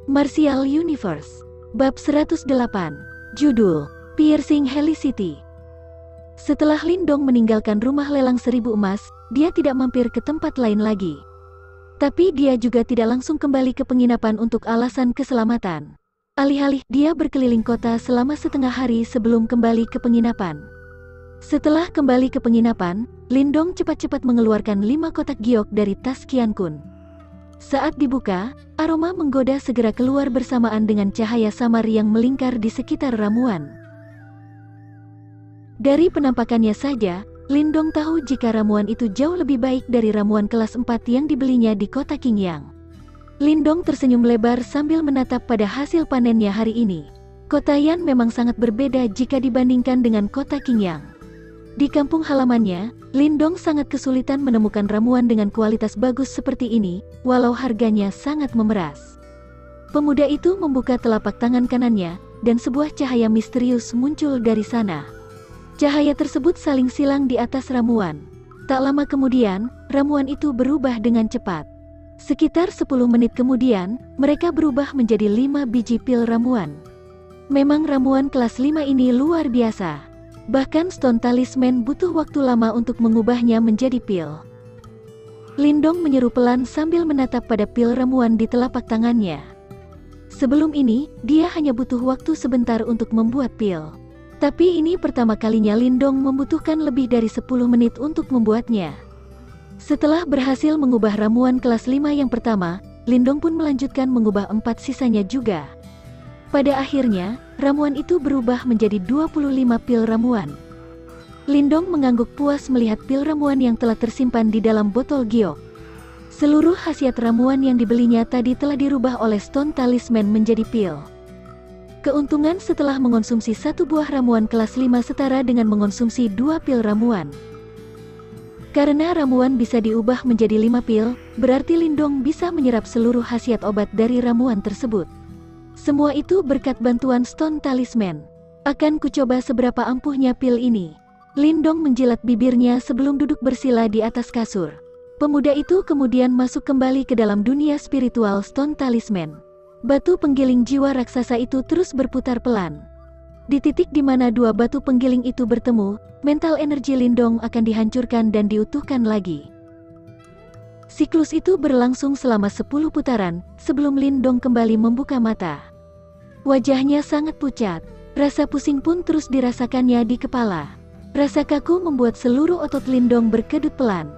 Martial Universe. Bab 108. Judul, Piercing Helicity. Setelah Lindong meninggalkan rumah lelang 1000 emas, dia tidak mampir ke tempat lain lagi. Tapi dia juga tidak langsung kembali ke penginapan untuk alasan keselamatan. Alih-alih, dia berkeliling kota selama setengah hari sebelum kembali ke penginapan. Setelah kembali ke penginapan, Lindong cepat-cepat mengeluarkan 5 kotak giok dari tas Qian Kun. Saat dibuka, aroma menggoda segera keluar bersamaan dengan cahaya samar yang melingkar di sekitar ramuan. Dari penampakannya saja, Lindong tahu jika ramuan itu jauh lebih baik dari ramuan kelas 4 yang dibelinya di kota Qingyang. Lindong tersenyum lebar sambil menatap pada hasil panennya hari ini. Kota Yan memang sangat berbeda jika dibandingkan dengan kota Qingyang. Di kampung halamannya, Lindong sangat kesulitan menemukan ramuan dengan kualitas bagus seperti ini, walau harganya sangat memeras. Pemuda itu membuka telapak tangan kanannya, dan sebuah cahaya misterius muncul dari sana. Cahaya tersebut saling silang di atas ramuan. Tak lama kemudian, ramuan itu berubah dengan cepat. Sekitar 10 menit kemudian, mereka berubah menjadi 5 biji pil ramuan. Memang ramuan kelas 5 ini luar biasa. Bahkan Stone Talisman butuh waktu lama untuk mengubahnya menjadi pil. Lindong menyeru pelan sambil menatap pada pil ramuan di telapak tangannya. Sebelum ini, dia hanya butuh waktu sebentar untuk membuat pil. Tapi ini pertama kalinya Lindong membutuhkan lebih dari 10 menit untuk membuatnya. Setelah berhasil mengubah ramuan kelas 5 yang pertama, Lindong pun melanjutkan mengubah 4 sisanya juga. Pada akhirnya, ramuan itu berubah menjadi 25 pil ramuan. Lindong mengangguk puas melihat pil ramuan yang telah tersimpan di dalam botol giok. Seluruh khasiat ramuan yang dibelinya tadi telah dirubah oleh Stone Talisman menjadi pil. Keuntungan setelah mengonsumsi 1 buah ramuan kelas 5 setara dengan mengonsumsi 2 pil ramuan. Karena ramuan bisa diubah menjadi 5 pil, berarti Lindong bisa menyerap seluruh khasiat obat dari ramuan tersebut. Semua itu berkat bantuan Stone Talisman. Akan kucoba seberapa ampuhnya pil ini. Lindong menjilat bibirnya sebelum duduk bersila di atas kasur. Pemuda itu kemudian masuk kembali ke dalam dunia spiritual Stone Talisman. Batu penggiling jiwa raksasa itu terus berputar pelan. Di titik di mana 2 batu penggiling itu bertemu, mental energi Lindong akan dihancurkan dan diutuhkan lagi. Siklus itu berlangsung selama 10 putaran, sebelum Lindong kembali membuka mata. Wajahnya sangat pucat, rasa pusing pun terus dirasakannya di kepala. Rasa kaku membuat seluruh otot Lindong berkedut pelan.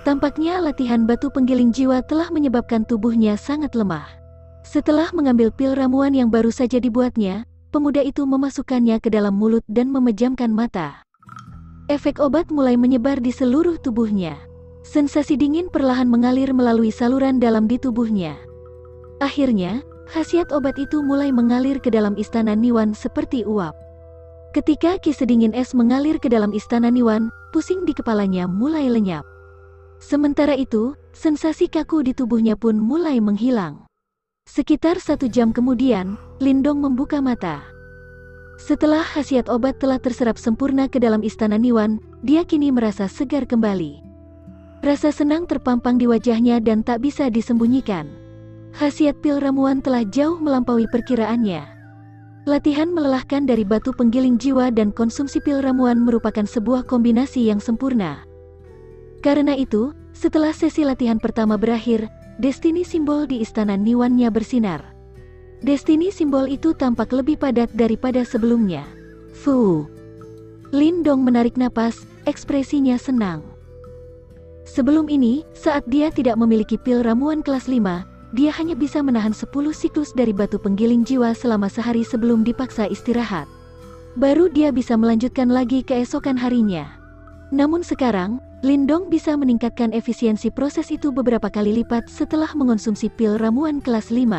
Tampaknya latihan batu penggiling jiwa telah menyebabkan tubuhnya sangat lemah. Setelah mengambil pil ramuan yang baru saja dibuatnya, pemuda itu memasukkannya ke dalam mulut dan memejamkan mata. Efek obat mulai menyebar di seluruh tubuhnya. Sensasi dingin perlahan mengalir melalui saluran dalam di tubuhnya. Akhirnya, khasiat obat itu mulai mengalir ke dalam istana Niwan seperti uap. Ketika ki sedingin es mengalir ke dalam istana Niwan, pusing di kepalanya mulai lenyap. Sementara itu, sensasi kaku di tubuhnya pun mulai menghilang. Sekitar 1 jam kemudian, Lindong membuka mata. Setelah khasiat obat telah terserap sempurna ke dalam istana Niwan, dia kini merasa segar kembali. Rasa senang terpampang di wajahnya dan tak bisa disembunyikan. Khasiat pil ramuan telah jauh melampaui perkiraannya. Latihan melelahkan dari batu penggiling jiwa dan konsumsi pil ramuan merupakan sebuah kombinasi yang sempurna. Karena itu, setelah sesi latihan pertama berakhir, destiny simbol di istana Niwannya bersinar. Destiny simbol itu tampak lebih padat daripada sebelumnya. Fu. Lindong menarik napas, ekspresinya senang. Sebelum ini, saat dia tidak memiliki pil ramuan kelas 5, dia hanya bisa menahan 10 siklus dari batu penggiling jiwa selama sehari sebelum dipaksa istirahat. Baru dia bisa melanjutkan lagi keesokan harinya. Namun sekarang, Lindong bisa meningkatkan efisiensi proses itu beberapa kali lipat setelah mengonsumsi pil ramuan kelas 5.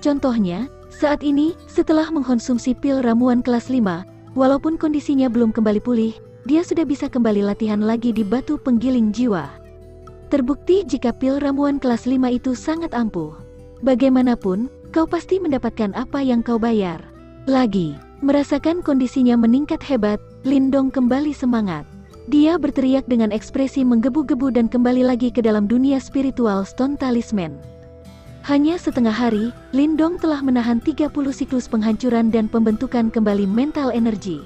Contohnya, saat ini, setelah mengkonsumsi pil ramuan kelas 5, walaupun kondisinya belum kembali pulih, dia sudah bisa kembali latihan lagi di batu penggiling jiwa. Terbukti jika pil ramuan kelas 5 itu sangat ampuh. Bagaimanapun, kau pasti mendapatkan apa yang kau bayar. Lagi, merasakan kondisinya meningkat hebat, Lindong kembali semangat. Dia berteriak dengan ekspresi menggebu-gebu dan kembali lagi ke dalam dunia spiritual Stone Talisman. Hanya setengah hari, Lindong telah menahan 30 siklus penghancuran dan pembentukan kembali mental energi.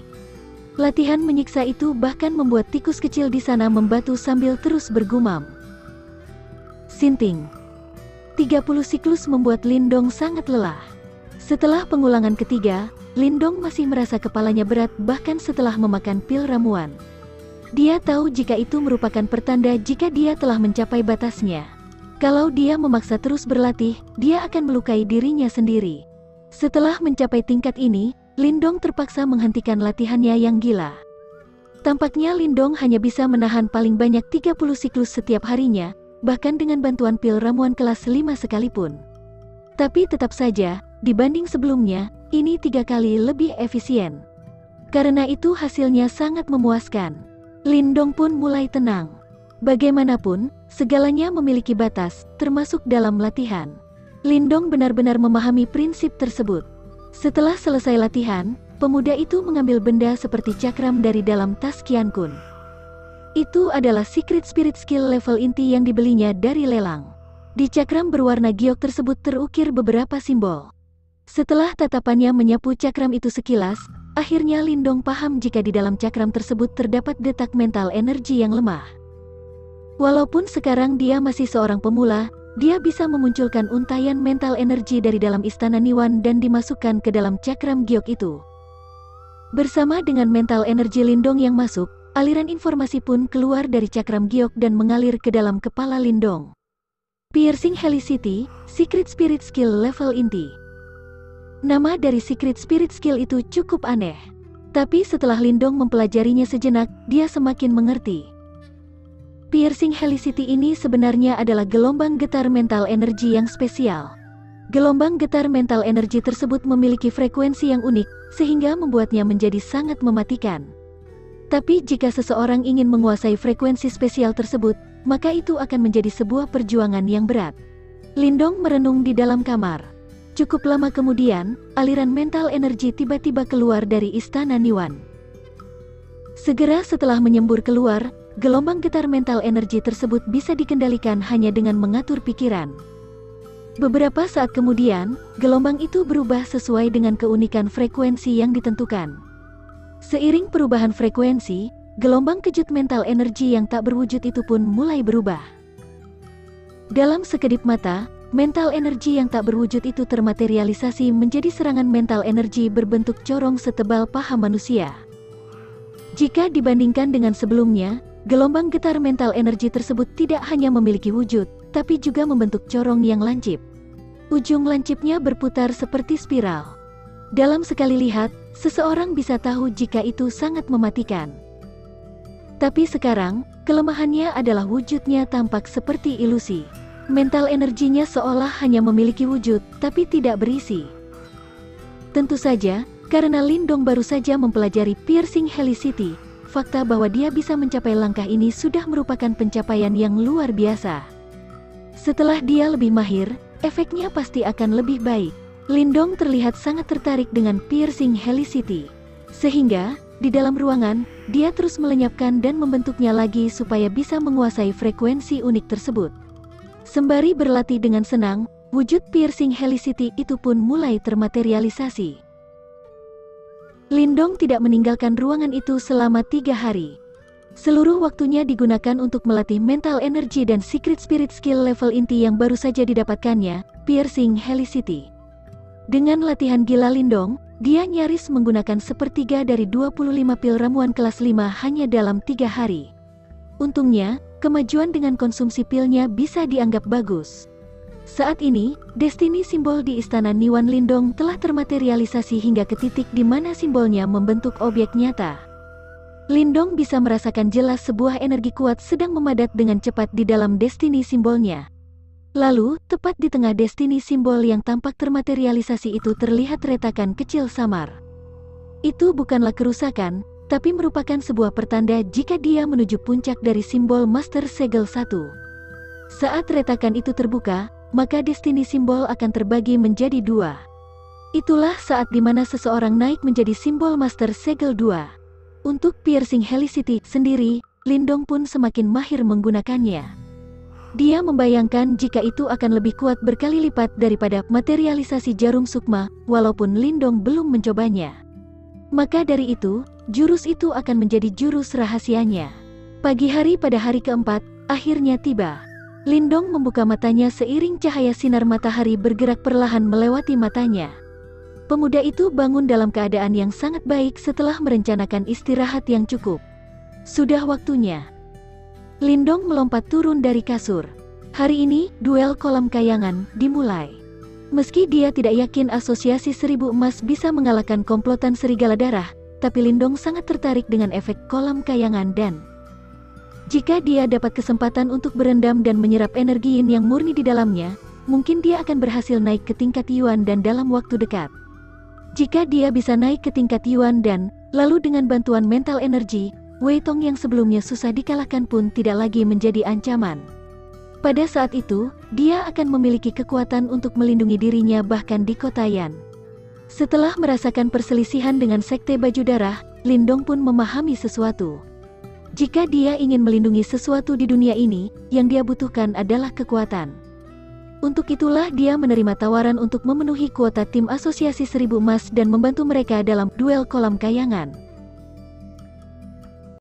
Latihan menyiksa itu bahkan membuat tikus kecil di sana membatu sambil terus bergumam. Sinting. 30 siklus membuat Lindong sangat lelah. Setelah pengulangan ketiga, Lindong masih merasa kepalanya berat bahkan setelah memakan pil ramuan. Dia tahu jika itu merupakan pertanda jika dia telah mencapai batasnya. Kalau dia memaksa terus berlatih, dia akan melukai dirinya sendiri. Setelah mencapai tingkat ini, Lindong terpaksa menghentikan latihannya yang gila. Tampaknya Lindong hanya bisa menahan paling banyak 30 siklus setiap harinya, bahkan dengan bantuan pil ramuan kelas 5 sekalipun. Tapi tetap saja, dibanding sebelumnya, ini 3 kali lebih efisien. Karena itu hasilnya sangat memuaskan. Lindong pun mulai tenang. Bagaimanapun, segalanya memiliki batas, termasuk dalam latihan. Lindong benar-benar memahami prinsip tersebut. Setelah selesai latihan, pemuda itu mengambil benda seperti cakram dari dalam tas Qian Kun. Itu adalah secret spirit skill level inti yang dibelinya dari lelang. Di cakram berwarna giok tersebut terukir beberapa simbol. Setelah tatapannya menyapu cakram itu sekilas, akhirnya Lindong paham jika di dalam cakram tersebut terdapat detak mental energi yang lemah. Walaupun sekarang dia masih seorang pemula, dia bisa memunculkan untaian mental energi dari dalam istana Niwan dan dimasukkan ke dalam cakram giok itu. Bersama dengan mental energi Lindong yang masuk, aliran informasi pun keluar dari cakram giok dan mengalir ke dalam kepala Lindong. Piercing Helicity, Secret Spirit Skill Level Inti. Nama dari Secret Spirit Skill itu cukup aneh. Tapi setelah Lindong mempelajarinya sejenak, dia semakin mengerti. Piercing Helicity ini sebenarnya adalah gelombang getar mental energi yang spesial. Gelombang getar mental energi tersebut memiliki frekuensi yang unik, sehingga membuatnya menjadi sangat mematikan. Tapi jika seseorang ingin menguasai frekuensi spesial tersebut, maka itu akan menjadi sebuah perjuangan yang berat. Lindong merenung di dalam kamar. Cukup lama kemudian, aliran mental energi tiba-tiba keluar dari istana Niwan. Segera setelah menyembur keluar, gelombang getar mental energi tersebut bisa dikendalikan hanya dengan mengatur pikiran. Beberapa saat kemudian, gelombang itu berubah sesuai dengan keunikan frekuensi yang ditentukan. Seiring perubahan frekuensi, gelombang kejut mental energi yang tak berwujud itu pun mulai berubah. Dalam sekedip mata, mental energi yang tak berwujud itu termaterialisasi menjadi serangan mental energi berbentuk corong setebal paha manusia. Jika dibandingkan dengan sebelumnya, gelombang getar mental energi tersebut tidak hanya memiliki wujud, tapi juga membentuk corong yang lancip. Ujung lancipnya berputar seperti spiral. Dalam sekali lihat, seseorang bisa tahu jika itu sangat mematikan. Tapi sekarang, kelemahannya adalah wujudnya tampak seperti ilusi. Mental energinya seolah hanya memiliki wujud, tapi tidak berisi. Tentu saja, karena Lindong baru saja mempelajari Piercing Helicity, fakta bahwa dia bisa mencapai langkah ini sudah merupakan pencapaian yang luar biasa. Setelah dia lebih mahir, efeknya pasti akan lebih baik. Lindong terlihat sangat tertarik dengan Piercing Helicity. Sehingga, di dalam ruangan, dia terus melenyapkan dan membentuknya lagi supaya bisa menguasai frekuensi unik tersebut. Sembari berlatih dengan senang, wujud Piercing Helicity itu pun mulai termaterialisasi. Lindong tidak meninggalkan ruangan itu selama 3 hari. Seluruh waktunya digunakan untuk melatih mental energi dan secret spirit skill level inti yang baru saja didapatkannya, Piercing Helicity. Dengan latihan gila Lindong, dia nyaris menggunakan sepertiga dari 25 pil ramuan kelas 5 hanya dalam 3 hari. Untungnya, kemajuan dengan konsumsi pilnya bisa dianggap bagus. Saat ini, destiny simbol di istana Niwan Lindong telah termaterialisasi hingga ke titik di mana simbolnya membentuk objek nyata. Lindong bisa merasakan jelas sebuah energi kuat sedang memadat dengan cepat di dalam destiny simbolnya. Lalu, tepat di tengah destiny simbol yang tampak termaterialisasi itu terlihat retakan kecil samar. Itu bukanlah kerusakan, tapi merupakan sebuah pertanda jika dia menuju puncak dari simbol Master Segel 1. Saat retakan itu terbuka, maka destiny simbol akan terbagi menjadi 2. Itulah saat dimana seseorang naik menjadi simbol Master Segel 2. Untuk Piercing Helicity sendiri, Lindong pun semakin mahir menggunakannya. Dia membayangkan jika itu akan lebih kuat berkali lipat daripada materialisasi jarum sukma, walaupun Lindong belum mencobanya. Maka dari itu, jurus itu akan menjadi jurus rahasianya. Pagi hari pada hari keempat, akhirnya tiba. Lindong membuka matanya seiring cahaya sinar matahari bergerak perlahan melewati matanya. Pemuda itu bangun dalam keadaan yang sangat baik setelah merencanakan istirahat yang cukup. Sudah waktunya. Lindong melompat turun dari kasur. Hari ini, duel kolam kayangan dimulai. Meski dia tidak yakin Asosiasi Seribu Emas bisa mengalahkan komplotan Serigala Darah, tapi Lindong sangat tertarik dengan efek kolam kayangan dan jika dia dapat kesempatan untuk berendam dan menyerap energi yin yang murni di dalamnya, mungkin dia akan berhasil naik ke tingkat Yuan dan dalam waktu dekat. Jika dia bisa naik ke tingkat Yuan dan, lalu dengan bantuan mental energi, Wei Tong yang sebelumnya susah dikalahkan pun tidak lagi menjadi ancaman. Pada saat itu, dia akan memiliki kekuatan untuk melindungi dirinya bahkan di kota Yan. Setelah merasakan perselisihan dengan Sekte Baju Darah, Lindong pun memahami sesuatu. Jika dia ingin melindungi sesuatu di dunia ini, yang dia butuhkan adalah kekuatan. Untuk itulah dia menerima tawaran untuk memenuhi kuota tim Asosiasi Seribu Emas dan membantu mereka dalam duel kolam kayangan.